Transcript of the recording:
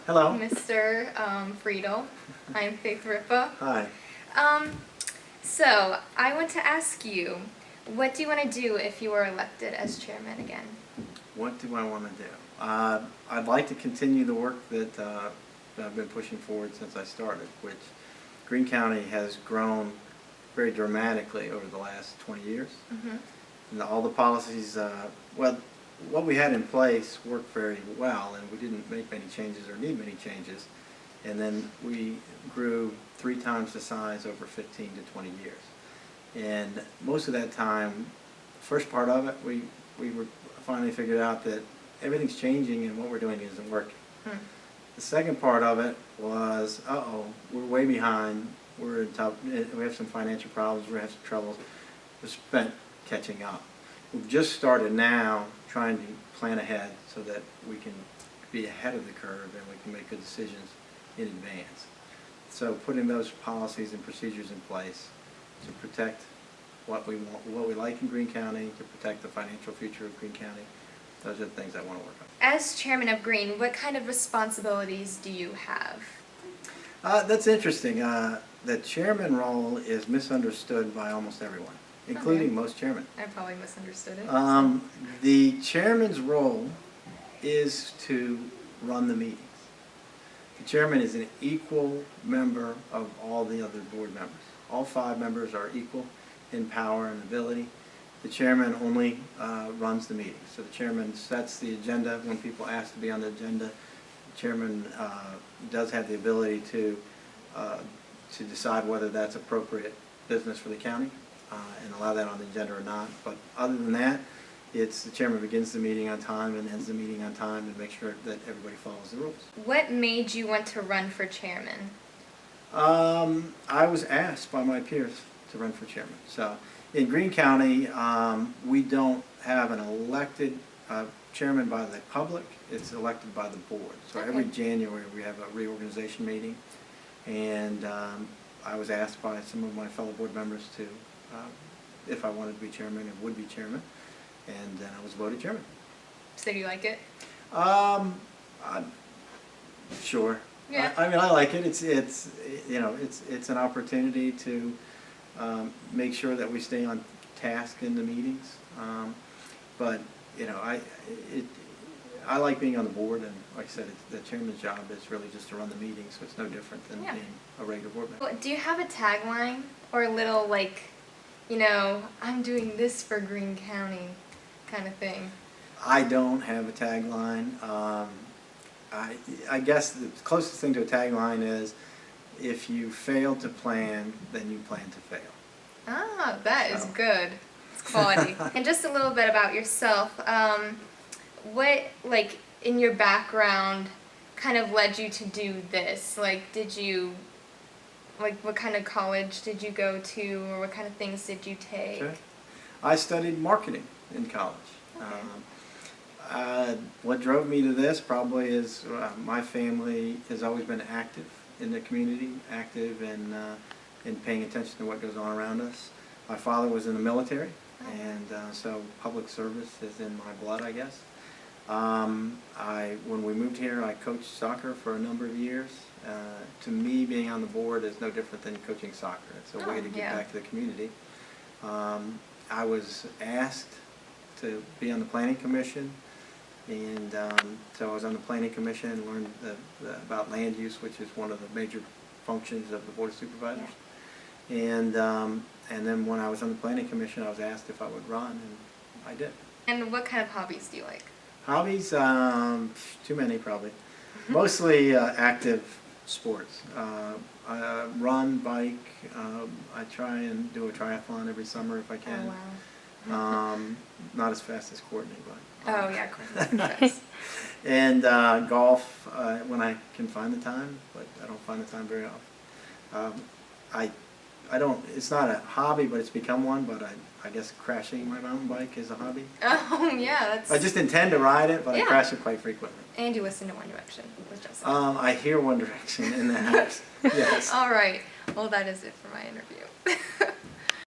Hello. Mr. Friedel. I'm Faith Ripa. Hi. So, I want to ask you, what do you want to do if you were elected as chairman again? What do I want to do? I'd like to continue the work that I've been pushing forward since I started, which Greene County has grown very dramatically over the last 20 years. Mm-hmm. And all the policies, well, what we had in place worked very well, and we didn't make many changes or need many changes. And then we grew 3 times the size over 15 to 20 years. And most of that time, first part of it, we were finally figured out that everything's changing and what we're doing isn't working. Hmm. The second part of it was, we're way behind. We're in tough, we have some financial problems, we have some troubles. We're spent catching up. We've just started now trying to plan ahead so that we can be ahead of the curve and we can make good decisions in advance. So putting those policies and procedures in place to protect what we want, what we like in Greene County, to protect the financial future of Greene County, those are the things I want to work on. As chairman of Greene, what kind of responsibilities do you have? That's interesting. The chairman role is misunderstood by almost everyone, including Okay. most chairmen. I probably misunderstood it. The chairman's role is to run the meetings. The chairman is an equal member of all the other board members. All 5 members are equal in power and ability. The chairman only runs the meetings. So the chairman sets the agenda when people ask to be on the agenda. The chairman does have the ability to decide whether that's appropriate business for the county and allow that on the agenda or not. But other than that, it's the chairman begins the meeting on time and ends the meeting on time and makes sure that everybody follows the rules. What made you want to run for chairman? I was asked by my peers to run for chairman. So in Greene County, we don't have an elected chairman by the public. It's elected by the board. So Okay. every January we have a reorganization meeting, and I was asked by some of my fellow board members to if I wanted to be chairman and would be chairman, and then I was voted chairman. So do you like it? I'm sure. Yeah. I mean, I like it. It's you know, it's an opportunity to make sure that we stay on task in the meetings. But you know, I like being on the board, and like I said, the chairman's job is really just to run the meetings, so it's no different than Yeah. being a regular board member. Well, do you have a tagline or a little I'm doing this for Greene County kind of thing? I don't have a tagline. I guess the closest thing to a tagline is, if you fail to plan, then you plan to fail. Ah, that is So. good. It's quality. And just a little bit about yourself. What, in your background, kind of led you to do this? What kind of college did you go to, or what kind of things did you take? Okay. I studied marketing in college. Okay. What drove me to this probably is my family has always been active in the community, active in paying attention to what goes on around us. My father was in the military, and so public service is in my blood, I guess. When we moved here, I coached soccer for a number of years. To me, being on the board is no different than coaching soccer. It's a way to give back to the community. I was asked to be on the planning commission, and so I was on the planning commission and learned about land use, which is one of the major functions of the board of supervisors. Yeah. And then when I was on the planning commission, I was asked if I would run, and I did. And what kind of hobbies do you like? Hobbies, too many probably. Mostly active sports. I run, bike. I try and do a triathlon every summer if I can. Oh, wow. Not as fast as Courtney, but. Oh, yeah, Courtney. And golf when I can find the time, but I don't find the time very often. I don't. It's not a hobby, but it's become one. But I guess crashing my mountain bike is a hobby. Oh, yeah, that's... I just intend to ride it, but Yeah. I crash it quite frequently. And you listen to One Direction with Justin. I hear One Direction in the house. Yes. All right. Well, that is it for my interview.